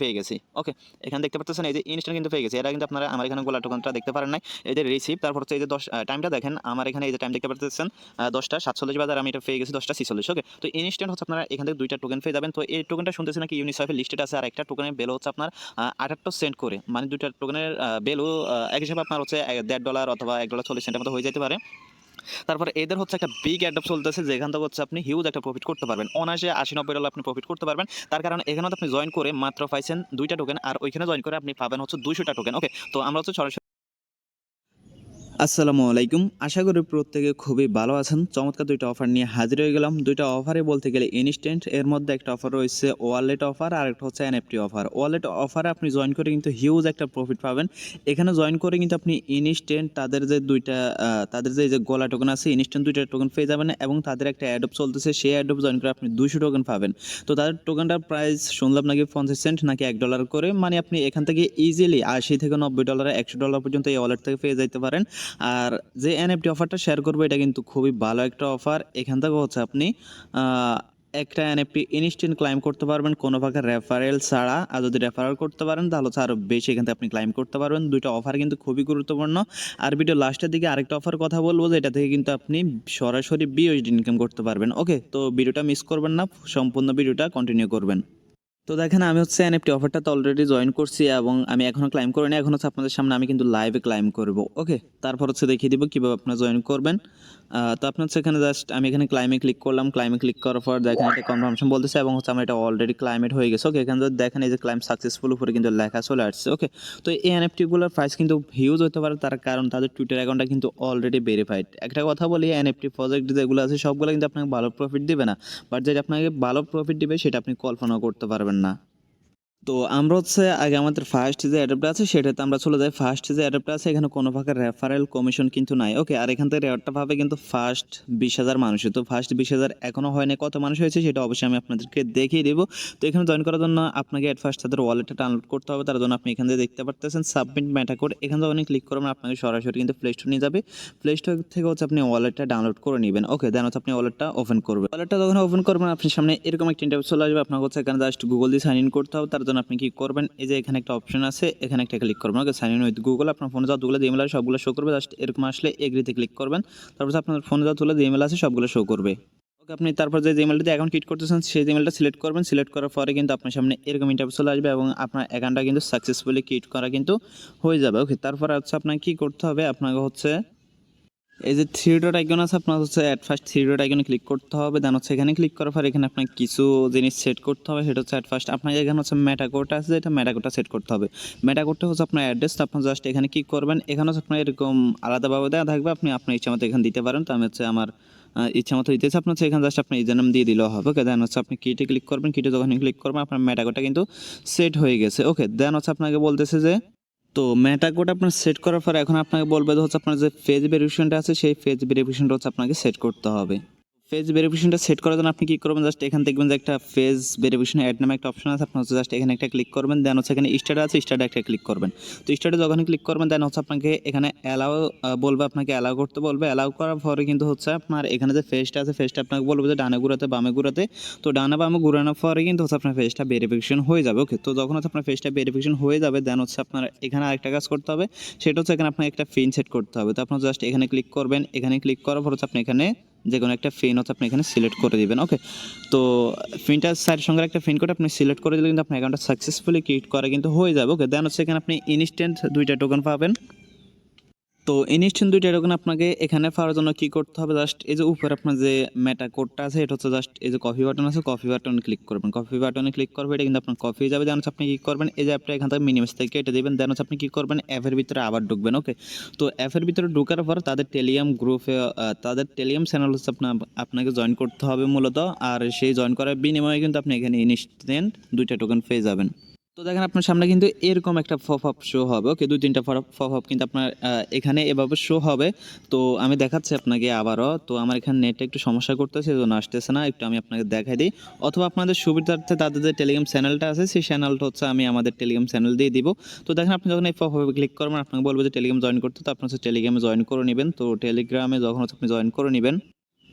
পেয়ে গেছি। ওকে, এখানে দেখতে পাচ্ছেন এই যে ইনস্ট্যান্ট কিন্তু পেয়ে গেছি। এটা কিন্তু আপনারা আমার এখানে গোলা টোকেনটা দেখতে পারেন নাই। এই যে রিসিভ, তারপর হচ্ছে এই যে 10 টাইমটা দেখেন আমার এখানে এই যে টাইম দেখতে পাচ্ছেন 10টা 47 বাজার আমি এটা পেয়ে গেছি 10টা 46। ওকে, তো ইনস্ট্যান্ট হচ্ছে আপনারা এখান থেকে 2টা টোকেন পেয়ে যাবেন। তো এই টোকেনটা শুনতেছি নাকি ইউনিসেফে লিস্টেড আছে, আর একটা টোকেনের ভ্যালু হচ্ছে আপনার 78 সেন্ট করে, মানে 2টা টোকেনের ভ্যালু এক হিসাবে আপনার হচ্ছে $1.50 অথবা $1.40 মতো হয়ে যেতে পারে। তারপরে এদের হচ্ছে একটা বিগ অ্যাডপ চলতেছে, যেখান থেকে হচ্ছে আপনি হিউজ একটা প্রফিট করতে পারবেন, অনায়াসে $80-90 আপনি প্রফিট করতে পারবেন। তার কারণ এখানে আপনি জয়েন করে মাত্র পাইছেন 2টা টোকেন, আর ওইখানে জয়েন করে আপনি পাবেন হচ্ছে 200টা টোকেন। ওকে, তো আমরা হচ্ছে সরাসরি আসসালামু আলাইকুম, আশা করি প্রত্যেকে খুবই ভালো আছেন। চমৎকার দুইটা অফার নিয়ে হাজির হয়ে গেলাম। দুইটা অফারে বলতে গেলে ইনস্ট্যান্ট, এর মধ্যে একটা অফার রয়েছে ওয়ালেট অফার, আর একটা হচ্ছে এনএফটি অফার। ওয়ালেট অফারে আপনি জয়েন করে কিন্তু হিউজ একটা প্রফিট পাবেন। এখানে জয়েন করে কিন্তু আপনি ইনস্ট্যান্ট তাদের যে দুইটা তাদের যে গোলা টোকেন আছে, ইনস্ট্যান্ট 2টা টোকেন পেয়ে যাবেন, এবং তাদের একটা অ্যাডপ চলতেছে, সেই অ্যাডপ জয়েন করে আপনি 200 টোকেন পাবেন। তো তাদের টোকেনটার প্রাইস শুনলাম নাকি 50 সেন্ট নাকি $1 করে, মানে আপনি এখান থেকে ইজিলি $80 থেকে $90 $100 পর্যন্ত এই ওয়ালেট থেকে পেয়ে যাইতে পারেন। আর যে এনএফটি অফারটা শেয়ার করবো এটা কিন্তু খুবই ভালো একটা অফার। এখান থেকে হচ্ছে আপনি একটা এনএফটি ইনস্ট্যান্ট ক্লাইম করতে পারবেন কোনো প্রকার রেফারেল ছাড়া, আর যদি রেফারেল করতে পারেন তাহলে হচ্ছে আরও বেশি এখান থেকে আপনি ক্লাইম করতে পারবেন। দুইটা অফার কিন্তু খুবই গুরুত্বপূর্ণ। আর ভিডিও লাস্টের দিকে আরেকটা অফার কথা বলবো, যে এটা থেকে কিন্তু আপনি সরাসরি বিইউএসডি ইনকাম করতে পারবেন। ওকে, তো ভিডিওটা মিস করবেন না, সম্পূর্ণ ভিডিওটা কন্টিনিউ করবেন। তো দেখেন আমি হচ্ছে এনএফটি অফারটাতে অলরেডি জয়েন করছি, এবং আমি এখনও ক্লাইম করিনি। এখন হচ্ছে আপনাদের সামনে আমি কিন্তু লাইভে ক্লাইম করব। ওকে, তারপর হচ্ছে দেখিয়ে দিব কীভাবে আপনারা জয়েন করবেন। তো আপনার হচ্ছে এখানে জাস্ট আমি এখানে ক্লাইমে ক্লিক করলাম। ক্লাইমে ক্লিক করার পর দেখেন একটা কনফার্মেশন বলতেছে, এবং হচ্ছে আমার এটা অলরেডি ক্লাইমেট হয়ে গেছে। ওকে, এখানে যদি দেখেন এই যে ক্লাইম সাকসেসফুল উপরে কিন্তু লেখা চলে আসছে। ওকে, তো এই এনএফটিগুলোর প্রাইস কিন্তু হিউজ হতে পারে, তার কারণ তাদের টুইটার অ্যাকাউন্টটা কিন্তু অলরেডি ভেরিফাইড। একটা কথা বলি, এনএফটি প্রজেক্ট যেগুলো আছে সবগুলো কিন্তু আপনাকে ভালো প্রফিট দিবে না, বাট যেটা আপনাকে ভালো প্রফিট দিবে সেটা আপনি কল্পনাও করতে পারবেন না। তো আমরা হচ্ছে আগে আমাদের ফার্স্ট যে অ্যাডাপ্টটা আছে সেটাতে আমরা চলে যাই। ফার্স্ট যে অ্যাডাপ্টটা আছে এখানে কোনো প্রকার রেফারেল কমিশন কিন্তু নাই। ওকে, আর এখান থেকে রেওয়ার্ডটা পাবে কিন্তু ফার্স্ট 20,000 মানুষের। তো ফার্স্ট 20,000 এখনও হয়নি, কত মানুষ হয়েছে সেটা অবশ্যই আমি আপনাদেরকে দেখিয়ে দেবো। তো এখানে জয়েন করার জন্য আপনাকে অ্যাট ফার্স্ট তাদের ওয়ালেটটা ডাউনলোড করতে হবে। তার জন্য আপনি এখান থেকে দেখতে পারতেছেন সাবমিট মেটাকোড, এখানে যখন ক্লিক করবেন আপনাকে সরাসরি কিন্তু প্লে স্টোর নিয়ে যাবে। প্লে স্টোর থেকে হচ্ছে আপনি ওয়ালেটটা ডাউনলোড করে নেবেন। ওকে, দেন হচ্ছে আপনি ওয়ালেটটা ওপেন করবেন। ওয়ালেটটা যখন ওপেন করবেন আপনার সামনে এরকম একটা ইন্টারফেস চলে আসবে। আপনাকে হচ্ছে এখানে জাস্ট গুগল দিয়ে সাইন ইন করতে হবে। তার জন্য আপনি কি করবেন, এই যে এখানে একটা অপশন আছে, এখানে একটা ক্লিক করবেন। ওকে, সাইন ইন উইথ গুগল, আপনার ফোনে যতগুলো ইমেল আছে সবগুলো শো করবে। জাস্ট এরকম আসলে এগ্রিতে ক্লিক করবেন। তারপর আপনার ফোনে যতগুলো ইমেল আছে সবগুলো শো করবে। ওকে, আপনি তারপর যে ইমেলটা দিয়ে অ্যাকাউন্ট ক্রিয়েট করতেছেন সেই ইমেলটা সিলেক্ট করবেন। সিলেক্ট করার পরে কিন্তু আপনার সামনে এরকম ইন্টারফেস চলে আসবে, এবং আপনার অ্যাকাউন্টটা কিন্তু সাকসেসফুলি ক্রিয়েট করা কিন্তু হয়ে যাবে। ওকে, তারপর হচ্ছে আপনাকে কি করতে হবে, আপনাকে হচ্ছে এই যে থ্রি ডট আইকন আছে, আপনার হচ্ছে অ্যাট ফার্স্ট থ্রি ডট আইকনে ক্লিক করতে হবে। দেন হচ্ছে এখানে ক্লিক করার পর এখানে আপনাকে কিছু জিনিস সেট করতে হবে। সেটা হচ্ছে অ্যাট ফার্স্ট আপনাকে এখানে হচ্ছে মেটাকোড আছে, এটা মেটাকোডটা সেট করতে হবে। মেটাকোডটা হচ্ছে আপনার অ্যাড্রেস। আপনার জাস্ট এখানে কি করবেন, এখানে হচ্ছে আপনার এরকম আলাদাভাবে দেওয়া থাকবে, আপনি আপনার ইচ্ছা মতো এখানে দিতে পারেন। তো আমি হচ্ছে আমার ইচ্ছা মতো দিতেছে। আপনার হচ্ছে এখানে জাস্ট আপনি ইউজার নেম দিয়ে দিলেও হবে। ওকে, দেন হচ্ছে আপনি কিটে ক্লিক করবেন। কিটে যখন ক্লিক করবেন আপনার মেটাকোডটা কিন্তু সেট হয়ে গেছে। ওকে, দেন হচ্ছে আপনাকে বলতেছে যে, তো মেটা কোড আপনার সেট করার পর এখন আপনাকে বলবে যে হচ্ছে আপনার যে ফেজ ভেরিফিকেশনটা আছে সেই ফেজ ভেরিফিকেশনটা হচ্ছে আপনাকে সেট করতে হবে। ফেজ ভেরিফিকেশনটা সেট করার জন্য আপনি কি করবেন, জাস্ট এখান দেখবেন যে একটা ফেজ ভেরিফিকেশন অ্যাড নামে একটা অপশন আছে, আপনার হচ্ছে জাস্ট এখানে একটা ক্লিক করবেন। দেন হচ্ছে এখানে স্টার্ট আছে, স্টার্টে একটা ক্লিক করবেন। তো স্টার্টে যখন ক্লিক করবেন দেন হচ্ছে আপনাকে এখানে অ্যালাউ বলবে, আপনাকে অ্যালাউ করতে বলবে। অ্যালাউ করার পরে কিন্তু হচ্ছে আপনার এখানে যে ফেজটা আছে ফেজটা আপনাকে বলবে যে ডানে ঘুরাতে বামে ঘুরাতে। তো ডানে বামে ঘুরানোর পরে কিন্তু হচ্ছে আপনার ফেজটা ভেরিফিকেশন হয়ে যাবে। ওকে, তো যখন হচ্ছে আপনার ফেজটা ভেরিফিকেশন হয়ে যাবে দেন হচ্ছে আপনার এখানে আরেকটা কাজ করতে হবে, সেটা হচ্ছে এখানে আপনাকে একটা পিন সেট করতে হবে। তো আপনার জাস্ট এখানে ক্লিক করবেন। এখানে ক্লিক করার পর হচ্ছে আপনি এখানে যে কোনো একটা ফিন হচ্ছে আপনি এখানে সিলেক্ট করে দিবেন। ওকে, তো ফিনটার সাইড সঙ্গে একটা ফিন কোড আপনি সিলেক্ট করে দিলে কিন্তু আপনার অ্যাকাউন্টটা সাকসেসফুলি ক্রিয়েট করা কিন্তু হয়ে যাবে। ওকে, দেন হচ্ছে এখানে আপনি ইনস্ট্যান্ট 2টা টোকেন পাবেন। তো ইনস্ট্যান্ট 2টা টোকেন আপনাকে এখানে পাওয়ার জন্য কি করতে হবে, জাস্ট এই যে উপরে আপনার যে মেটা কোডটা আছে এটা হচ্ছে জাস্ট এই যে কপি বাটন আছে, কপি বাটনে ক্লিক করবেন। কপি বাটনে ক্লিক করবে, এটা কিন্তু আপনার কপি হয়ে যাবে। দেন হচ্ছে আপনি কি করবেন, এই যে আপনি এখান থেকে মিনিমাস থেকে কেটে দেবেন। দেন হচ্ছে আপনি কি করবেন, অ্যাপের ভিতরে আবার ঢুকবেন। ওকে, তো অ্যাপের ভিতরে ঢোকার পর তাদের টেলিগ্রাম গ্রুপে তাদের টেলিগ্রাম চ্যানেল হচ্ছে আপনাকে জয়েন করতে হবে মূলত। আর সেই জয়েন করার বিনিময়ে কিন্তু আপনি এখানে ইনস্ট্যান্ট 2টা টোকেন পেয়ে যাবেন। তো দেখেন আপনার সামনে কিন্তু এরকম একটা পপআপ শো হবে। ওকে, 2-3টা পপআপ কিন্তু আপনার এখানে এভাবে শো হবে। তো আমি দেখাচ্ছি আপনাকে আবারও। তো আমার এখানে নেটে একটু সমস্যা করতেছে, এজন্য আসতেছে না। একটু আমি আপনাকে দেখাই দিই, অথবা আপনাদের সুবিধার্থে তাদের যে টেলিগ্রাম চ্যানেলটা আছে সেই চ্যানেলটা হচ্ছে আমি আমাদের টেলিগ্রাম চ্যানেল দিয়ে দিব। তো দেখেন আপনি যখন এই পপআপে ক্লিক করবেন আপনাকে বলবো যে টেলিগ্রাম জয়েন করতে। তো আপনার হচ্ছে টেলিগ্রামে জয়েন করে নেবেন। তো টেলিগ্রামে যখন হচ্ছে আপনি জয়েন করে নেবেন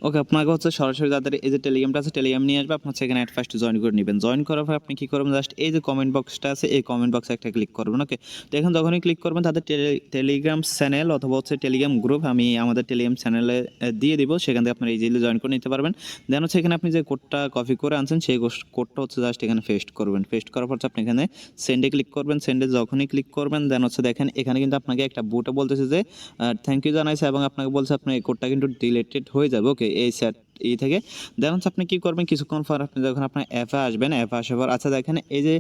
ওকে, আপনাকে হচ্ছে সরাসরি যাদের এই যে টেলিগ্রামটা আছে টেলিগ্রাম নিয়ে আসবে, আপনার সেখানে অ্যাট ফার্স্ট জয়েন করে নেবেন। জয়েন করার পর আপনি কী করবেন, জাস্ট এই যে কমেন্ট বক্সটা আছে এই কমেন্ট বক্সে একটা ক্লিক করবেন। ওকে, তো এখন যখনই ক্লিক করবেন তাদের টেলিগ্রাম চ্যানেল অথবা হচ্ছে টেলিগ্রাম গ্রুপ আমি আমাদের টেলিগ্রাম চ্যানেলে দিয়ে দিব, সেখান থেকে আপনারা ইজিলি জয়েন করে নিতে পারবেন। দেন হচ্ছে এখানে আপনি যে কোডটা কপি করে আনছেন সেই কোডটা হচ্ছে জাস্ট এখানে পেস্ট করবেন। পেস্ট করার পর আপনি এখানে সেন্ডে ক্লিক করবেন। সেন্ডে যখনই ক্লিক করবেন দেন হচ্ছে দেখেন এখানে কিন্তু আপনাকে একটা বুটে বলতেছে যে থ্যাংক ইউ জানাইছে এবং আপনাকে বলছে আপনার এই কোডটা কিন্তু ডিলিটেড হয়ে যাবে। ওকে, এই সেট থেকে দেন হচ্ছে আপনি কী করবেন, কিছুক্ষণ পর আপনি যখন আপনার অ্যাপে আসবেন, অ্যাপে আসার পর আচ্ছা দেখেন এই যে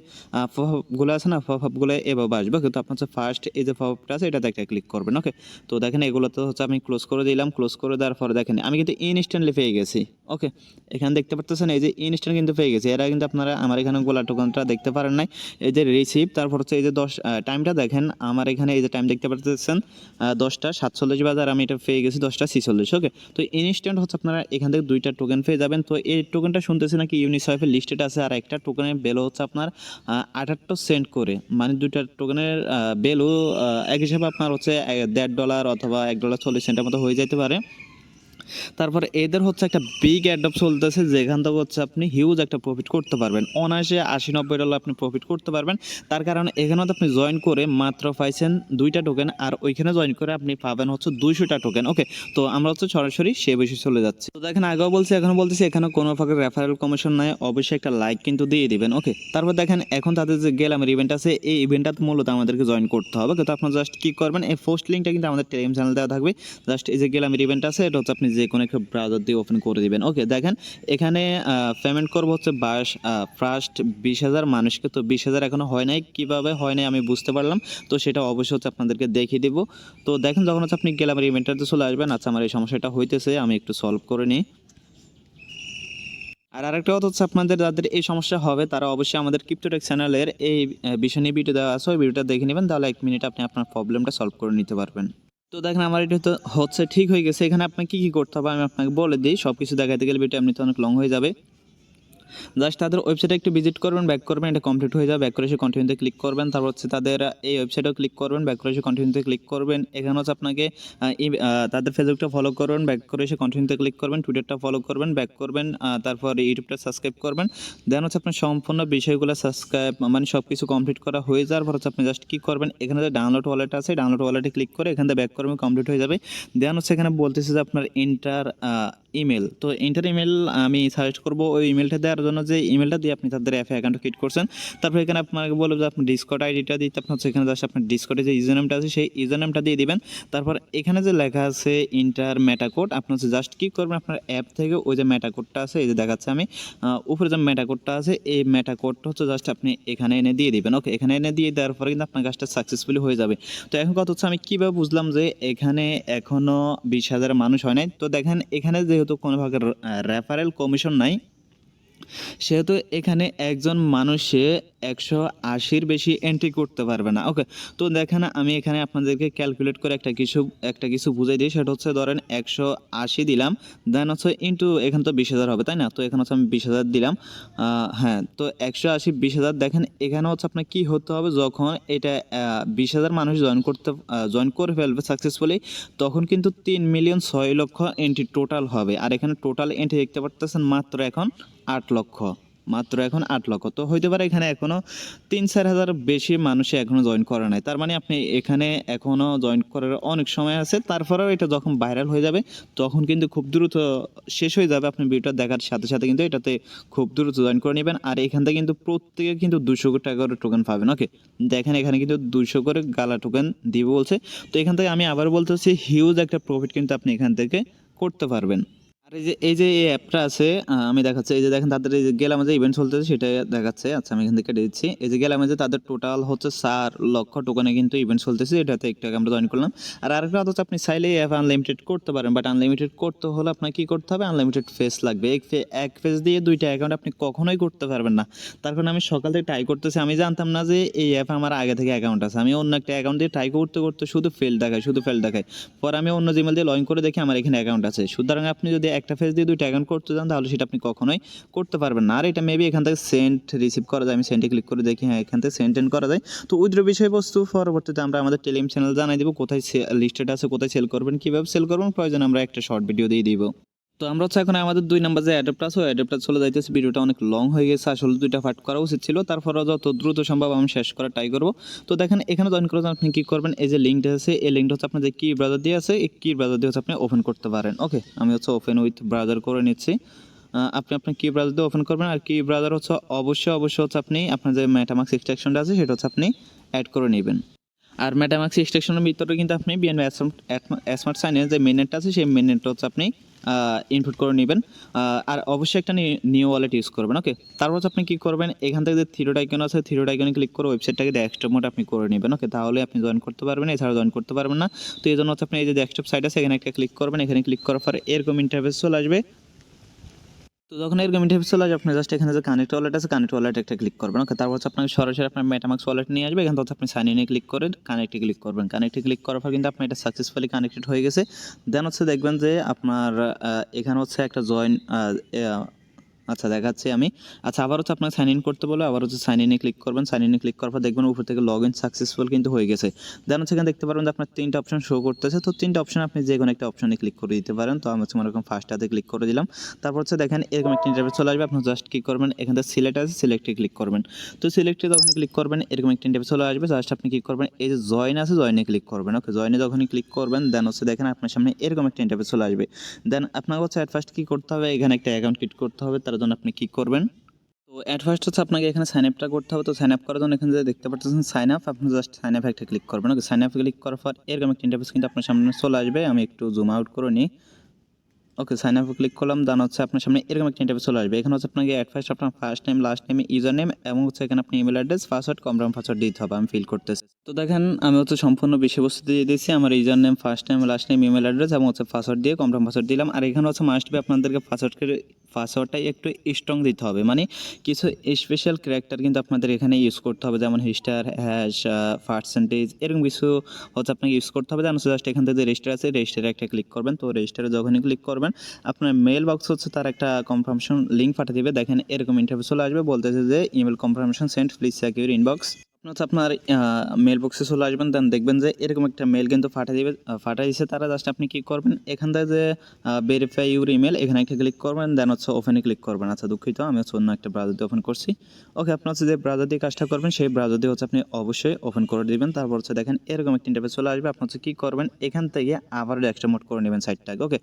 পপআপগুলো আছে না, পপআপগুলো এভাবে আসবে, কিন্তু আপনার হচ্ছে ফার্স্ট এই যে পপআপটা আছে এটাতে একটা ক্লিক করবেন। ওকে, তো দেখেন এগুলো তো হচ্ছে আমি ক্লোজ করে দিলাম। ক্লোজ করে দেওয়ার পরে দেখেন আমি কিন্তু ইনস্ট্যান্টলি পেয়ে গেছি। ওকে, এখানে দেখতে পাচ্ছেন এই যে ইনস্ট্যান্ট কিন্তু পেয়ে গেছি। এরা কিন্তু আপনারা আমার এখানে গোলা টোকনটা দেখতে পারেন নাই, এই যে রিসিভ, তারপর হচ্ছে এই যে 10 টাইমটা দেখেন আমার এখানে এই যে টাইম দেখতে পাচ্ছেন 10:47 বাজার আমি এটা পেয়ে গেছি 10:46। ওকে, তো ইনস্ট্যান্ট হচ্ছে আপনারা এখান থেকে 2টা টোকেন পেয়ে যাবেন। তো এই টোকেনটা শুনতেছি নাকি ইউনিসয়েফের লিস্টেড আছে, আর একটা টোকেনের ভ্যালু হচ্ছে আপনার 78 সেন্ট করে, মানে 2টা টোকেনের ভ্যালু এক হিসাবে আপনার হচ্ছে $1.50 অথবা $1.40 মতো হয়ে যেতে পারে। তারপর এদের হচ্ছে একটা বিগ অ্যাডপ চলতেছে যেখান থেকে হচ্ছে আপনি হিউজ একটা প্রফিট করতে পারবেন, অনায়াসে $80-90 আপনি প্রফিট করতে পারবেন। তার কারণ এখানেও আপনি জয়েন করে মাত্র পাইছেন 2টা টোকেন, আর ওইখানে জয়েন করে আপনি পাবেন হচ্ছে 200টা টোকেন। ওকে, তো আমরা হচ্ছে সরাসরি সে বিষয়ে চলে যাচ্ছি। তো দেখেন আগেও বলছি এখনও বলতেছি, এখানে কোনো প্রকার রেফারেল কমিশন নাই, অবশ্যই একটা লাইক কিন্তু দিয়ে দিবেন। ওকে, তারপর দেখেন এখন তাদের যে গেলামের ইভেন্ট আছে এই ইভেন্টটাতে মূলত আমাদেরকে জয়েন করতে হবে। কিন্তু আপনার জাস্ট কী করবেন, এই পোস্ট লিঙ্কটা কিন্তু আমাদের টেলিগ্রাম চ্যানেল দেওয়া থাকবে। জাস্ট এই যে গেলামের ইভেন্ট আছে এটা হচ্ছে আপনি যে কোনো একটা ব্রাউজার দিয়ে ওপেন করে দিবেন। ওকে, দেখেন এখানে পেমেন্ট করবো হচ্ছে ফার্স্ট 20,000 মানুষকে। তো 20,000 এখনো হয় নাই, কীভাবে হয় নাই আমি বুঝতে পারলাম, তো সেটা অবশ্যই হচ্ছে আপনাদেরকে দেখিয়ে দিব। তো দেখেন যখন হচ্ছে আপনি গেলামের ইভেন্টটাতে চলে আসবেন, আচ্ছা আমার এই সমস্যাটা হইতেছে আমি একটু সলভ করে নিই। আর আরেকটা কথা হচ্ছে আপনাদের যাদের এই সমস্যা হবে তারা অবশ্যই আমাদের ক্রিপ্টোটেক চ্যানেলের এই বিষয় নিয়ে ভিডিও দেওয়া আছে, ওই ভিডিওটা দেখে নেবেন, তাহলে 1 মিনিটে আপনি আপনার প্রবলেমটা সলভ করে নিতে পারবেন। তো দেখেন আমার এটা তো হচ্ছে ঠিক হয়ে গেছে। এখানে আপনাকে কী করতে হবে আমি আপনাকে বলে দিই, সব কিছু দেখাতে গেলে ভিডিও এমনিতে অনেক লং হয়ে যাবে। জাস্ট তাদের ওয়েবসাইটে একটু ভিজিট করবেন, ব্যাক করবেন, এটা কমপ্লিট হয়ে যাবে, ব্যাক করে এসে কন্টিনিউতে ক্লিক করবেন। তারপর হচ্ছে তাদের এই ওয়েবসাইটেও ক্লিক করবেন, ব্যাক করে এসে কন্টিনিউতে ক্লিক করবেন। এখানে হচ্ছে আপনাকে তাদের ফেসবুকটা ফলো করবেন, ব্যাক করে এসে কন্টিনিউতে ক্লিক করবেন, টুইটারটা ফলো করবেন, ব্যাক করবেন, তারপর ইউটিউবটা সাবস্ক্রাইব করবেন। দেন হচ্ছে আপনার সম্পূর্ণ বিষয়গুলো সাবস্ক্রাইব মানে সব কিছু কমপ্লিট করা হয়ে যাওয়ার পর হচ্ছে আপনি জাস্ট কী করবেন, এখানে যে ডাউনলোড ওয়ালেট আছে ডাউনলোড ওয়ালেটে ক্লিক করে এখান থেকে ব্যাক করবেন, কমপ্লিট হয়ে যাবে। দেন হচ্ছে এখানে বলতেছে যে আপনার ইন্টার ইমেল, তো ইন্টার ইমেল আমি সাজেস্ট করবো ওই ইমেলটা দেওয়ার জন্য যে ইমেলটা দিয়ে আপনি তাদের অ্যাপে অ্যাকাউন্ট ক্রিয়েট করছেন। তারপর এখানে আপনাকে বলবো যে আপনি ডিসকর্ড আইডিটা দিতে, আপনার হচ্ছে এখানে জাস্ট আপনার ডিসকর্ডে যে ইউজার নেমটা আছে সেই ইউজার নেমটা দিয়ে দিবেন। তারপর এখানে যে লেখা আছে ইন্টার মেটাকোড, আপনার হচ্ছে জাস্ট কী করবেন, আপনার অ্যাপ থেকে ওই যে মেটাকোডটা আছে এই যে দেখাচ্ছে আমি উপরে যে মেটাকোডটা আছে এই মেটাকোডটা হচ্ছে জাস্ট আপনি এখানে এনে দিয়ে দিবেন। ওকে, এখানে এনে দিয়ে দেওয়ার পরে কিন্তু আপনার কাজটা সাকসেসফুলি হয়ে যাবে। তো এখন কথা হচ্ছে আমি কীভাবে বুঝলাম যে এখানে এখনও 20,000 মানুষ হয় নাই। তো দেখেন এখানে যেহেতু কোনো ভাগের রেফারেল কমিশন নাই, সেহেতু এখানে একজন মানুষে 180-র বেশি এন্ট্রি করতে পারবে না। ওকে, তো দেখেন আমি এখানে আপনাদেরকে ক্যালকুলেট করে একটা কিছু বুঝাই দিই, সেটা হচ্ছে ধরেন 180 দিলাম, দেন হচ্ছে ইন্টু এখানে তো 20,000 হবে তাই না, তো এখানে হচ্ছে আমি 20,000 দিলাম। হ্যাঁ, তো 180 20,000 দেখেন এখানে হচ্ছে আপনার কী হতে হবে, যখন এটা 20,000 মানুষ জয়েন করে ফেলবে সাকসেসফুলি, তখন কিন্তু 3,06,00,000 এন্ট্রি টোটাল হবে। আর এখানে টোটাল এন্ট্রি দেখতে পারতেছেন মাত্র এখন 8 লক্ষ, মাত্র এখন 8 লক্ষ। তো হইতে পারে এখানে এখনও 3-4 হাজার বেশি মানুষে এখনও জয়েন করে নাই, তার মানে আপনি এখানে এখনও জয়েন করার অনেক সময় আছে। তারপরেও এটা যখন ভাইরাল হয়ে যাবে তখন কিন্তু খুব দ্রুত শেষ হয়ে যাবে, আপনি ভিডিওটা দেখার সাথে সাথে কিন্তু এটাতে খুব দ্রুত জয়েন করে নেবেন। আর এখান থেকে কিন্তু প্রত্যেকে কিন্তু 200 টাকা করে টোকেন পাবেন। ওকে, দেখেন এখানে কিন্তু 200 করে গালা টোকেন দিবে বলছে। তো এখান থেকে আমি আবার বলতে হচ্ছে হিউজ একটা প্রফিট কিন্তু আপনি এখান থেকে করতে পারবেন। আর এই যে এই অ্যাপটা আছে আমি দেখাচ্ছি, এই যে দেখেন তাদের এই যে গেলামে যে ইভেন্ট চলতেছে সেটা দেখাচ্ছে। আচ্ছা আমি এখান থেকে কেটে দিচ্ছি। এই যে গেলামে যে তাদের টোটাল হচ্ছে 4 লক্ষ টোকেনে কিন্তু ইভেন্ট চলতেছে, এটাতে একটু আগে আমরা জয়েন করলাম। আর আরেকটা হচ্ছে আপনি চাইলে এই অ্যাপ আনলিমিটেড করতে পারেন, বাট আনলিমিটেড করতে হলে আপনাকে কী করতে হবে, আনলিমিটেড ফেস লাগবে। এক ফেস দিয়ে 2টা অ্যাকাউন্ট আপনি কখনোই করতে পারবেন না। তার কারণে আমি সকাল থেকে ট্রাই করতেছি, আমি জানতাম না যে এই অ্যাপে আমার আগে থেকে অ্যাকাউন্ট আছে। আমি অন্য একটা অ্যাকাউন্ট দিয়ে ট্রাই করতে করতে শুধু ফেল দেখায়। পরে আমি অন্য জিমেল দিয়ে লগ ইন করে দেখি আমার এখানে অ্যাকাউন্ট আছে। সুতরাং আপনি যদি একটা ফেস দিয়ে 2টা অ্যাকাউন্ট করতে চান তাহলে সেটা আপনি কখনোই করতে পারবেন না। আর এটা মেবি এখান থেকে সেন্ড রিসিভ করা যায়, আমি সেন্ডে ক্লিক করে দেখি, হ্যাঁ এখান থেকে সেন্ড করা যায়। তো উইথড্র বিষয়বস্তু পরবর্তীতে আমরা আমাদের টেলিগ্রাম চ্যানেল জানাই দিব, কোথায় লিস্টেড আছে, কোথায় সেল করবেন, কীভাবে সেল করবেন, প্রয়োজন আমরা একটা শর্ট ভিডিও দিয়ে দিব। তো আমরা হচ্ছে এখন আমাদের 2 নাম্বার যে অ্যাডাপ্টার আছে, ওই অ্যাডাপ্টার চলে যাইতেছে। ভিডিওটা অনেক লং হয়ে গেছে, আসলে 2টা পার্ট করা উচিত ছিল, তারপরেও যত দ্রুত সম্ভব আমি শেষ করার ট্রাই করব। তো দেখেন এখানে জয়েন করার জন্য আপনি কি করবেন, এই যে লিঙ্কটা আছে, এই লিঙ্কটা হচ্ছে আপনার যে কি ব্রাউজার দিয়ে আছে, এই কি ব্রাউজার দিয়ে হচ্ছে আপনি ওপেন করতে পারেন। ওকে, আমি হচ্ছে ওপেন উইথ ব্রাউজার করে নিচ্ছি। আপনি আপনার কি ব্রাউজার দিয়ে ওপেন করবেন, আর কি ব্রাউজার হচ্ছে অবশ্যই হচ্ছে আপনি আপনার যে মেটামাস্ক এক্সট্রাকশনটা আছে সেটা হচ্ছে আপনি অ্যাড করে নেবেন। আর মেটামাস্ক এক্সট্রাকশনের ভিতরে কিন্তু আপনি বিএনবি স্মার্ট সাইনের যে মেনেটটা আছে, সেই মেনেটটা হচ্ছে আপনি ইনপুট করে নেবেন। আর অবশ্যই একটা নিউ ওয়ালেট ইউজ করবেন। ওকে, তারপর হচ্ছে আপনি কী করবেন, এখান থেকে যে থ্রিডট আইকন আছে, থ্রিডট আইকনে ক্লিক করে ওয়েবসাইটটাকে ডেস্কটপ মোড আপনি করে নেবেন। ওকে, তাহলে আপনি জয়েন করতে পারবেন, এছাড়া জয়েন করতে পারবেন না। তো এই জন্য হচ্ছে আপনি এই যে ডেস্কটপ সাইট আছে, এখানে একটা ক্লিক করবেন। এখানে ক্লিক করার পর এরকম ইন্টারফেস চলে আসবে। তো যখন এরকম ইন্টারফেস চলে আসবে, আপনি জাস্ট এখানে যে কানেক্ট ওয়ালেট আছে, কানেক্ট ওয়ালেট একটা ক্লিক করবেন। ওকে, তারপর হচ্ছে আপনাকে সরাসরি আপনার মেটামাস্ক ওয়ালেট নিয়ে আসবে। এখান থেকে আপনি সাইন ইনে ক্লিক করে কানেক্টে ক্লিক করবেন। কানেক্টে ক্লিক করার পর কিন্তু আপনার এটা সাকসেসফুলি কানেক্টেড হয়ে গেছে। দেন হচ্ছে দেখবেন যে আপনার এখানে হচ্ছে একটা জয়েন আচ্ছা দেখাচ্ছি আমি। আচ্ছা, আবার হচ্ছে আপনাকে সাইন ইন করতে বলে, আবার হচ্ছে সাইন ইনে ক্লিক করবেন। সাইন ইনে ক্লিক করার পর দেখবেন উপর থেকে লগ ইন সাকসেসফুল কিন্তু হয়ে গেছে। দেন হচ্ছে এখানে দেখতে পারবেন যে আপনার 3টা অপশন শো করতেছে। তো 3টা অপশন আপনি যে কোনো একটা অপশনে ক্লিক করে দিতে পারেন। তো আমি হচ্ছে মনে রকম ফার্স্টটাতে ক্লিক করে দিলাম। তারপর হচ্ছে দেখেন এরকম একটা ইন্টারফেস চলে আসবে। আপনি জাস্ট কি করবেন, এখান থেকে সিলেক্ট আছে, সিলেক্টে ক্লিক করবেন। তো সিলেক্টে যখন ক্লিক করবেন এরকম একটা ইন্টারফেস চলে আসবে। জাস্ট আপনি কি করবেন, এই যে জয়েন আছে, জয়েনে ক্লিক করবেন। ওকে, জয়েনে যখনই ক্লিক করবেন দেন হচ্ছে দেখেন আপনার সামনে এরকম একটা ইন্টারফেস চলে আসবে। দেন আপনাকে হচ্ছে অ্যাট ফার্স্ট কী করতে হবে, এখানে একটা অ্যাকাউন্ট ক্রিয়েট করতে হবে। তার জন্য আপনি কী করবেন, তো অ্যাট ফার্স্ট হচ্ছে আপনাকে এখানে সাইন আপটা করতে হবে। তো সাইন আপ করার জন্য এখানে যে দেখতে পাচ্ছেন সাইন আপ, আপনি জাস্ট সাইন আপ একটা ক্লিক করবেন। ওকে, সাইন আপ ক্লিক করার পর এরকম একটা ইন্টারফেস কিন্তু আপনার সামনে চলে আসবে। আমি একটু জুম আউট করে নিই। ওকে, সাইন আপ ক্লিক করলাম, দেন হচ্ছে আপনার সামনে এরকম একটা ইন্টারফেস চলে আসবে। এখানে হচ্ছে আপনাকে অ্যাট ফার্স্ট আপনার first name, last name, user name এবং হচ্ছে এখানে আপনি email address, password, confirm password দিতে হবে। আমি ফিল করতেছি। তো দেখেন আমি হচ্ছে সম্পূর্ণ বিষয়বস্তু দিয়ে দিয়েছি। আমার user name, first name, last name, email address এবং হচ্ছে পাসওয়ার্ড দিয়ে কনফার্ম পাসওয়ার্ড দিলাম। আর এখানে হচ্ছে মাস্ট বি আপনাদেরকে পাসওয়ার্ডটাই একটু স্ট্রং দিতে হবে, মানে কিছু স্পেশাল ক্যারেক্টার কিন্তু আপনাদের এখানে ইউজ করতে হবে, যেমন হিস্টার, হ্যাশ, পার্সেন্টেজ, এরকম কিছু হচ্ছে আপনাকে ইউজ করতে হবে। যেমন জাস্ট এখান থেকে যে রেজিস্টার আছে, রেজিস্টারে একটা ক্লিক করবেন। তো রেজিস্টারে যখনই ক্লিক করবেন আপনার মেল বক্স হচ্ছে তার একটা কনফার্মেশন লিঙ্ক পাঠিয়ে দিবে। দেখেন এরকম ইন্টারফেস চলে আসবে, বলতেছে যে email confirmation send, please check your inbox. আপনি হচ্ছে আপনার মেল বক্সে চলে আসবেন, দেন দেখবেন যে এরকম একটা মেল কিন্তু পাঠিয়ে দিচ্ছে তারা। জাস্ট আপনি কী করবেন, এখান থেকে যে ভেরিফাই ইউর ইমেল, এখানে একটা ক্লিক করবেন, দেন হচ্ছে ওপেনে ক্লিক করবেন। আচ্ছা দুঃখিত, আমি হচ্ছে অন্য একটা ব্রাউজার দিয়ে ওপেন করছি। ওকে, আপনার হচ্ছে যে ব্রাউজার দিয়ে কাজটা করবেন সেই ব্রাউজার দিয়ে হচ্ছে আপনি অবশ্যই ওপেন করে দিবেন। তারপর হচ্ছে দেখেন এরকম একটা ইন্টারফেস চলে আসবে। আপনি হচ্ছে কী করবেন, এখান থেকে আবার এক্সট্রামোড করে নেবেন সাইটটাকে। ওকে,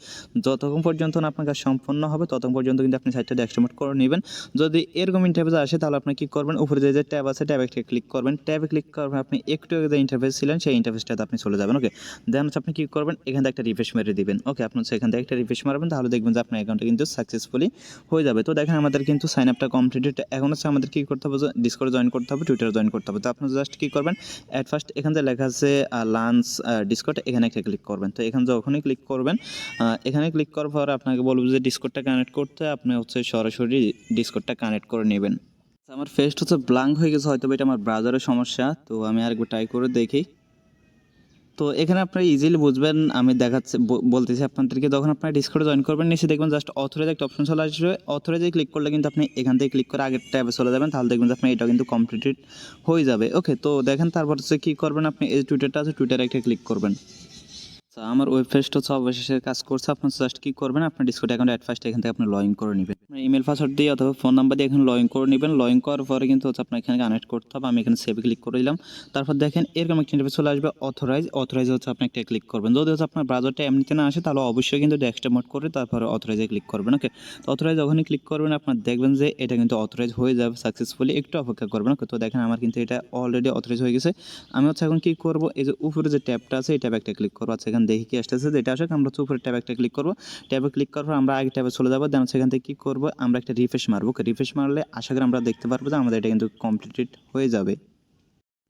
যতক্ষণ পর্যন্ত না আপনার কাজ সম্পূর্ণ হবে ততক্ষণ পর্যন্ত কিন্তু আপনি সাইটটা এক্সট্রামোড করে নেবেন। যদি এরকম ইন্টারফেস আসে তাহলে আপনি কী করবেন, উপরে যে ট্যাব আছে, ট্যাবে একটা ক্লিক করবেন। ট্যাবে ক্লিক করার পর আপনি একটু আগে যে ইন্টারফেস ছিলেন সেই ইন্টারফেসটাতে আপনি চলে যাবেন। ওকে, দেন হচ্ছে আপনি কী করবেন, এখান থেকে একটা রিফ্রেশ মেরে দিবেন। ওকে, আপনি হচ্ছে এখান থেকে একটা রিফ্রেশ মারবেন, তাহলে দেখবেন যে আপনার অ্যাকাউন্টটা কিন্তু সাকসেসফুলি হয়ে যাবে। তো দেখেন আমাদের কিন্তু সাইন আপটা কমপ্লিটেড। এখন হচ্ছে আমাদের কী করতে হবে, ডিসকর্ডে জয়েন করতে হবে, টুইটারে জয়েন করতে হবে। তো আপনি জাস্ট কী করবেন, অ্যাট ফার্স্ট এখান থেকে লেখা আছে লাঞ্চ ডিসকর্ড, এখানে একটা ক্লিক করবেন। তো এখানে যখনই ক্লিক করবেন, এখানে ক্লিক করার পর আপনাকে বলবো যে ডিসকর্ডটা কানেক্ট করতে, আপনি হচ্ছে সরাসরি ডিসকর্ডটা কানেক্ট করে নেবেন। আমার ফেসট হচ্ছে ব্ল্যাঙ্ক হয়ে গেছে, হয়তো এটা আমার ব্রাউজারের সমস্যা। তো আমি আরেকবার ট্রাই করে দেখি। তো এখানে আপনারা ইজিলি বুঝবেন, আমি দেখাচ্ছি বলতেছি আপনাদেরকে। যখন আপনারা ডিসকর্ডে জয়েন করবেন, নিচে দেখবেন জাস্ট অথরাইজ একটা অপশন চলে আসবে। অথরাইজে ক্লিক করলে কিন্তু আপনি এখান থেকে ক্লিক করে আগের ট্যাবে চলে যাবেন, তাহলে দেখবেন যে আপনার এটা কিন্তু কমপ্লিটেড হয়ে যাবে। ওকে, তো দেখেন তারপর হচ্ছে কী করবেন, আপনি এই টুইটারটা আছে, টুইটারে একটা ক্লিক করবেন। আচ্ছা, আমার ওয়েব পেজটা হচ্ছে অবশেষে কাজ করছে। আপনার জাস্ট কী করবেন, আপনার ডিসকর্ড অ্যাকাউন্ট অ্যাট ফার্স্ট এখান থেকে আপনি লগ ইন করে নেবেন। আপনার ইমেল পাসওয়ার্ড দিয়ে অথবা ফোন নাম্বার দিয়ে এখানে লগ ইন করে নেবেন। লগ ইন করার পরে কিন্তু হচ্ছে আপনার এখানে কানেক্ট করতে হবে। আমি এখানে সেভে ক্লিক করে দিলাম। তারপর দেখেন এরকম একটা ইন্টারফেস চলে আসবে, অথরাইজ হচ্ছে আপনি একটা ক্লিক করবেন। যদি হচ্ছে আপনার ব্রাউজারটা এমনিতে না আসে তাহলে অবশ্যই কিন্তু ডেস্কটপ মোড করে তারপরে অথরাইজে ক্লিক করবেন। ওকে, তো অথরাইজ যখনই ক্লিক করবেন আপনার দেখবেন যে এটা কিন্তু অথরাইজ হয়ে যাবে সাকসেসফুলি। একটু অপেক্ষা করবেন। ওকে, তো দেখেন আমার কিন্তু এটা অলরেডি অথরাইজ হয়ে গেছে। আমি হচ্ছে এখন কী করবো, এই যে উপরে যে ট্যাবটা আছে এই ট্যাবে একটা ক্লিক করবো। আচ্ছা, এখানে দেখি কি আসতেছে, যেটা আসে আমরা হচ্ছে উপরে ট্যাবে একটা ক্লিক করবো। ট্যাবে ক্লিক করার পর আমরা আগে ট্যাবে চলে যাবো, দেন সেখান থেকে কী করবো, আমরা একটা রিফ্রেশ মারবো। রিফ্রেশ মারলে আশা করি আমরা দেখতে পারবো যে আমাদের এটা কিন্তু কমপ্লিটেড হয়ে যাবে।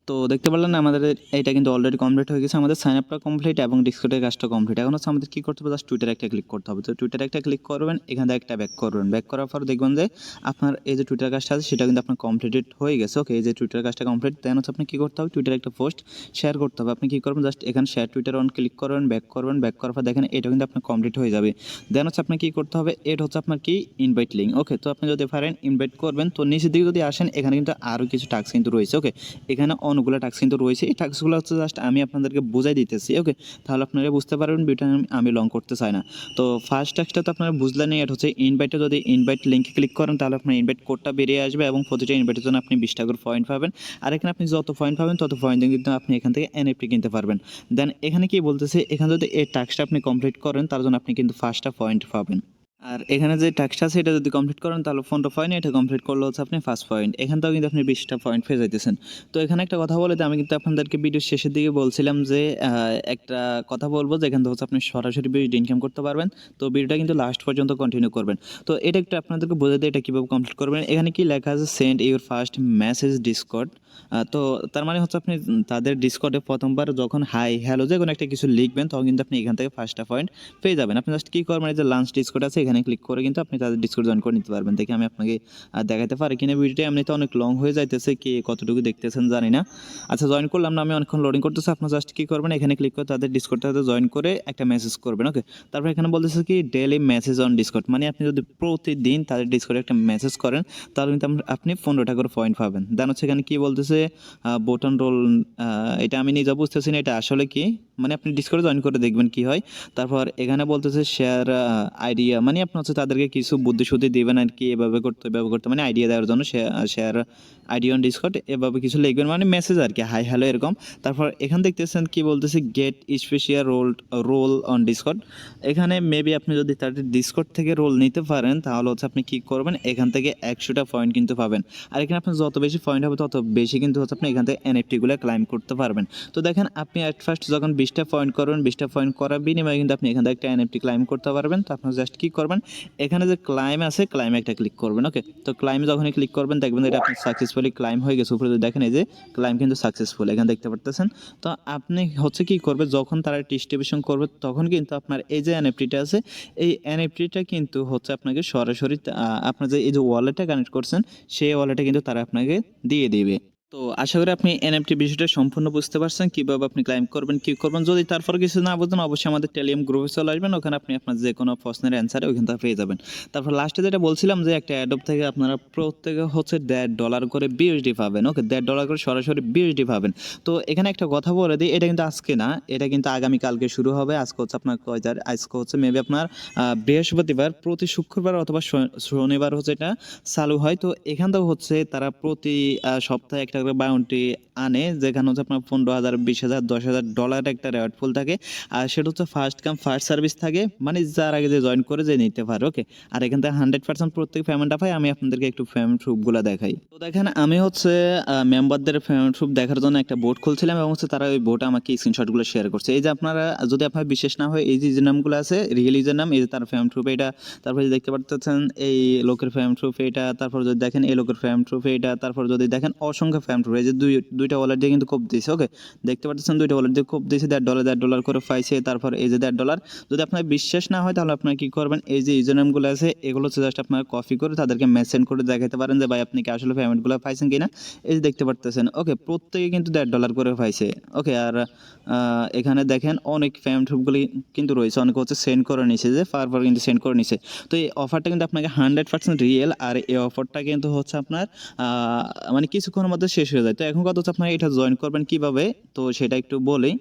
তো দেখতে পারলেন আমাদের এটা কিন্তু অলরেডি কমপ্লিট হয়ে গেছে। আমাদের সাইন আপটা কমপ্লিট এবং ডিসকর্ডের কাজটা কমপ্লিট। এখন হচ্ছে আমাদের কী করতে হবে, জাস্ট টুইটারে একটা ক্লিক করতে হবে। তো টুইটারে একটা ক্লিক করবেন, এখান থেকে একটা ব্যাক করবেন। ব্যাক করার পর দেখবেন যে আপনার এই যে টুইটার কাজটা আছে সেটা কিন্তু আপনার কমপ্লিটেড হয়ে গেছে। ওকে, এই যে টুইটার কাজটা কমপ্লিট। দেন হচ্ছে আপনি কী করতে হবে, টুইটারে একটা পোস্ট শেয়ার করতে হবে। আপনি কী করবেন, জাস্ট এখানে শেয়ার টুইটার অন ক্লিক করবেন, ব্যাক করবেন। ব্যাক করার পর দেখেন এটা কিন্তু আপনার কমপ্লিট হয়ে যাবে। দেন হচ্ছে আপনার কী করতে হবে, এটা হচ্ছে আপনার কি ইনভাইট লিঙ্ক। ওকে, তো আপনি যদি পারেন ইনভাইট করবেন। তো নিচের দিকে যদি আসেন এখানে কিন্তু আরও কিছু টাস্ক কিন্তু রয়েছে। ওকে, এখানে অনেকগুলো টাস্ক কিন্তু রয়েছে। এই টাস্কগুলো হচ্ছে জাস্ট আমি আপনাদেরকে বুঝাই দিতেছি, ওকে? তাহলে আপনারা বুঝতে পারবেন, ভিডিওটা আমি লং করতে চাই না। তো ফার্স্ট টাস্কটা তো আপনারা বুঝলেনই, এটা হচ্ছে ইনভাইটে যদি ইনভাইট লিঙ্কে ক্লিক করেন তাহলে আপনার ইনভাইট কোডটা বেরিয়ে আসবে এবং প্রতিটা ইনভাইটের জন্য আপনি 20 টাকা করে পয়েন্ট পাবেন। আর এখানে আপনি যত পয়েন্ট পাবেন তত পয়েন্ট দিয়ে কিন্তু আপনি এখান থেকে এনএফটি কিনতে পারবেন। দেন এখানে কি বলতেছে, এখানে যদি এই টাস্কটা আপনি কমপ্লিট করেন তার জন্য আপনি কিন্তু 5টা পয়েন্ট পাবেন। আর এখানে যে টাস্কটা আছে এটা যদি কমপ্লিট করেন তাহলে 15 পয়েন্ট, এটা কমপ্লিট করলে হচ্ছে আপনি 5 পয়েন্ট। এখান থেকেও কিন্তু আপনি 20টা পয়েন্ট পেয়ে যাইতেছেন। তো এখানে একটা কথা বলে দিই, আমি কিন্তু আপনাদেরকে ভিডিওর শেষের দিকে বলছিলাম যে একটা কথা বলবো যে এখান থেকে হচ্ছে আপনি সরাসরি ভিডিও ইনকাম করতে পারবেন। তো ভিডিওটা কিন্তু লাস্ট পর্যন্ত কন্টিনিউ করবেন। তো এটা একটু আপনাদেরকে বোঝা দিই এটা কীভাবে কমপ্লিট করবেন। এখানে কি লেখা আছে, send your first message Discord. তো তার মানে হচ্ছে আপনি তাদের ডিসকর্ডে প্রথমবার যখন হাই হ্যালো যে কোনো একটা কিছু লিখবেন তখন কিন্তু আপনি এখান থেকে 5টা পয়েন্ট পেয়ে যাবেন। আপনি জাস্ট কী করবেন, এই যে লাঞ্চ ডিসকর্ড আছে এখানে ক্লিক করে কিন্তু আপনি তাদের ডিসকর্ড জয়েন করে নিতে পারবেন। দেখি আমি আপনাকে দেখাতে পারি কিনা। ভিডিওটা এমনিতে অনেক লং হয়ে যাইতেছে, কে কতটুকু দেখতেছেন জানি না। আচ্ছা, জয়েন করলাম না, আমি অনেকক্ষণ লোডিং করতেছে। আপনার জাস্ট কী করবেন, এখানে ক্লিক করে তাদের ডিসকর্ডটাতে জয়েন করে একটা মেসেজ করবেন, ওকে? তারপর এখানে বলতেছে কি ডেইলি মেসেজ অন ডিসকর্ড, মানে আপনি যদি প্রতিদিন তাদের ডিসকর্ডে একটা মেসেজ করেন তাহলে কিন্তু আপনি 15টা করে পয়েন্ট পাবেন। দেন হচ্ছে এখানে কী বলতেছে, বোটান রোল, এটা আমি নিজে বুঝতেছি না এটা আসলে কি, মানে আপনি ডিসকর্ডে জয়েন করে দেখবেন কি হয়। তারপর এখানে বলতেছে শেয়ার আইডিয়া, মানে আপনি হচ্ছে তাদেরকে কিছু বুদ্ধি দিবেন আর কি, এভাবে করতে মানে আইডিয়া দেওয়ার জন্য শেয়ার আইডিয়া অন ডিসকর্ড এভাবে কিছু লিখবেন, মানে মেসেজ আর কি, হাই হ্যালো এরকম। তারপর এখানে দেখতেছেন কি বলতেছে, get special role on Discord. এখানে মেবি আপনি যদি তাদের ডিসকর্ড থেকে রোল নিতে পারেন তাহলে হচ্ছে আপনি কি করবেন, এখান থেকে 100টা পয়েন্ট কিন্তু পাবেন। আর এখানে আপনার যত বেশি পয়েন্ট হবে তত বেশি কিন্তু হচ্ছে আপনি এখান থেকে এনএফটিগুলো ক্লাইম করতে পারবেন। তো দেখেন আপনি অ্যাট ফার্স্ট যখন 20টা পয়েন্ট করবেন, 20টা পয়েন্ট করার বিনিময়ে কিন্তু আপনি এখান থেকে একটা এনএফটি ক্লাইম করতে পারবেন। তো আপনার জাস্ট কী করবেন, এখানে যে ক্লাইম আছে ক্লাইমে একটা ক্লিক করবেন, ওকে? তো ক্লাইমে যখনই ক্লিক করবেন দেখবেন এটা আপনি সাকসেসফুলি ক্লাইম হয়ে গেছে। উপরে যদি দেখেন এই যে ক্লাইম কিন্তু সাকসেসফুল, এখানে দেখতে পারতেছেন। তো আপনি হচ্ছে কি করবে, যখন তারা ডিস্ট্রিবিউশন করবে তখন কিন্তু আপনার এই যে এনএফটিটা আছে এই এনএফটিটা কিন্তু হচ্ছে আপনাকে সরাসরি আপনার যে এই যে ওয়ালেটটা কানেক্ট করছেন সেই ওয়ালেটে কিন্তু তারা আপনাকে দিয়ে দিবে। তো আশা করি আপনি এনএফটি বিষয়টা সম্পূর্ণ বুঝতে পারছেন, কিভাবে আপনি ক্লাইম করবেন, কি করবেন। যদি তারপর কিছু না বুঝেন অবশ্যই আমাদের টেলিগ্রাম গ্রুপে চলে আসবেন, ওখানে আপনি আপনার যে কোনো প্রশ্নের অ্যান্সার ওইখান থেকে পেয়ে যাবেন। তারপর লাস্টে যেটা বলছিলাম যে একটা অ্যাডপ থেকে আপনারা প্রত্যেকে হচ্ছে $1.5 করে বিএসডি পাবেন, ওকে? $1.5 করে সরাসরি বিএসডি পাবেন। তো এখানে একটা কথা বলে দিই, এটা কিন্তু আজকে না, এটা কিন্তু আগামীকালকে শুরু হবে। আজকে হচ্ছে আপনার কয় তারিখ, আজকে হচ্ছে মেবি আপনার বৃহস্পতিবার, প্রতি শুক্রবার অথবা শনিবার হচ্ছে এটা চালু হয়। তো এখান থেকে হচ্ছে তারা প্রতি সপ্তাহে একটা করে বাউন্টি আনে, যেখানে হচ্ছে আপনার 15,000, 20,000, $10,000 একটা রেওয়ার্ড ফুল থাকে। আর সেটা হচ্ছে ফার্স্ট কাম ফার্স্ট সার্ভিস থাকে, মানে যার আগে যে জয়েন করে যে নিতে পারে, ওকে? আর এখান থেকে 100% প্রত্যেক পেমেন্টটা পাই। আমি আপনাদেরকে একটু পেমেন্ট প্রুফগুলো দেখাই। তো দেখেন আমি হচ্ছে মেম্বারদের পেমেন্ট প্রুফ দেখার জন্য একটা বোর্ড খুলছিলাম এবং হচ্ছে তারা ওই বোর্ডে আমাকে স্ক্রিনশটগুলো শেয়ার করছে। এই যে আপনারা যদি আপনার বিশেষ না হয়, এই যে ইউজার নামগুলো আছে রিয়েল ইউজার নাম, এই যে তার পেমেন্ট প্রুফ এটা, তারপরে দেখতে পাচ্ছেন এই লোকের পেমেন্ট প্রুফ এটা, তারপর যদি দেখেন এই লোকের পেমেন্ট প্রুফ এটা, তারপর যদি দেখেন অসংখ্য পেমেন্ট প্রুফ, এই যে দুইটা ওয়ালেট দিয়ে কিন্তু কোপ দিয়েছে, ওকে? দেখতে পাচ্ছেন দুইটা ওয়ালেট দিয়ে কোপ দিয়েছে, $1.5 করে পাইছে। তারপর এই যে $1.5, যদি আপনার বিশ্বাস না হয় তাহলে আপনারা কি করবেন, এই যে ইউজার নামগুলো আছে এগুলো হচ্ছে জাস্ট আপনারা কপি করে তাদেরকে মেসেজ করে দেখাতে পারেন যে ভাই আপনি কি আসলে পেমেন্টগুলো পাইছেন কিনা। এই যে দেখতে পারতেছেন, ওকে? প্রত্যেকে কিন্তু $1.5 করে পাইছে, ওকে? আর এখানে দেখেন অনেক পেমেন্ট প্রুফগুলি কিন্তু রয়েছে, অনেকে হচ্ছে সেন্ড করে নিছে, যে পারপর কিন্তু সেন্ড করে নিছে। তো এই অফারটা কিন্তু আপনাকে 100% রিয়েল, আর এই অফারটা কিন্তু হচ্ছে আপনার মানে কিছুক্ষণের মধ্যে শেষ হয়ে যায়। তো এখন কথা হচ্ছে আপনারা এটা জয়েন করবেন কিভাবে, তো সেটা একটু বলি।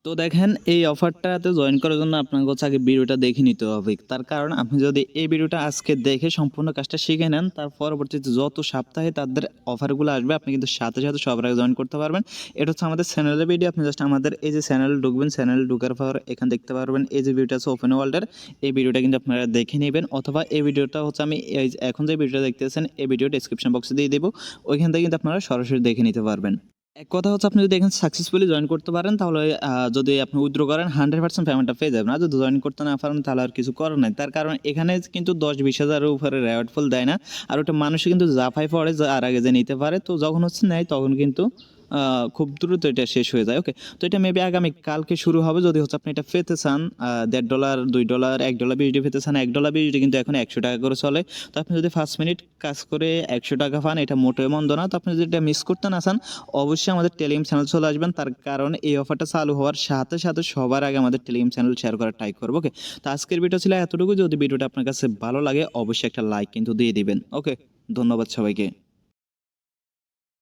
তো দেখেন এই অফারটাতে জয়েন করার জন্য আপনাকে হচ্ছে আগে ভিডিওটা দেখে নিতে হবে। তার কারণ আপনি যদি এই ভিডিওটা আজকে দেখে সম্পূর্ণ কাজটা শিখে নেন, তার পরবর্তীতে যত সপ্তাহে তাদের অফারগুলো আসবে আপনি কিন্তু সাথে সাথে সবার আগে জয়েন করতে পারবেন। এটা হচ্ছে আমাদের চ্যানেলের ভিডিও। আপনি জাস্ট আমাদের এই যে চ্যানেল ঢুকবেন, চ্যানেল ঢুকার পর এখানে দেখতে পারবেন এই যে ভিডিওটা আছে ওপেন ওয়ার্ল্ডের, এই ভিডিওটা কিন্তু আপনারা দেখে নেবেন, অথবা এই ভিডিওটা হচ্ছে আমি এই এখন যে ভিডিওটা দেখতেছেন এই ভিডিও ডেসক্রিপশন বক্সে দিয়ে দেবো, ওইখান থেকে কিন্তু আপনারা সরাসরি দেখে নিতে পারবেন। এক কথা হচ্ছে আপনি যদি এখানে সাকসেসফুলি জয়েন করতে পারেন তাহলে যদি আপনি উইথড্র করেন 100% পেমেন্টটা পেয়ে যাবেন। আর যদি জয়েন করতে না পারেন তাহলে আর কিছু করার নাই। তার কারণ এখানে কিন্তু 10-20 হাজারের উপরে রেওয়ার্ড ফুল দেয় না। আর ওটা মানুষ কিন্তু জাফাই পড়ে যে আর আগে যে নিতে পারে। তো যখন হচ্ছে নেয় তখন কিন্তু খুব দ্রুত এটা শেষ হয়ে যায়, ওকে? তো এটা মেবি আগামী কালকে শুরু হবে। যদি হচ্ছে আপনি এটা পেতে চান $1.5, $2, $1 বিএসডি পেতে চান, $1 বিএসডি কিন্তু এখন 100 টাকা করে চলে। তো আপনি যদি 5 মিনিট কাজ করে 100 টাকা পান এটা মোটেও মন্দ না। তো আপনি যদি এটা মিস করতে না চান অবশ্যই আমাদের টেলিগ্রাম চ্যানেল চলে আসবেন। তার কারণ এই অফারটা চালু হওয়ার সাথে সাথে সবার আগে আমাদের টেলিগ্রাম চ্যানেল শেয়ার করার ট্রাই করবো, ওকে? তো আজকের ভিডিও ছিল এতটুকু। যদি ভিডিওটা আপনার কাছে ভালো লাগে অবশ্যই একটা লাইক কিন্তু দিয়ে দিবেন, ওকে? ধন্যবাদ সবাইকে।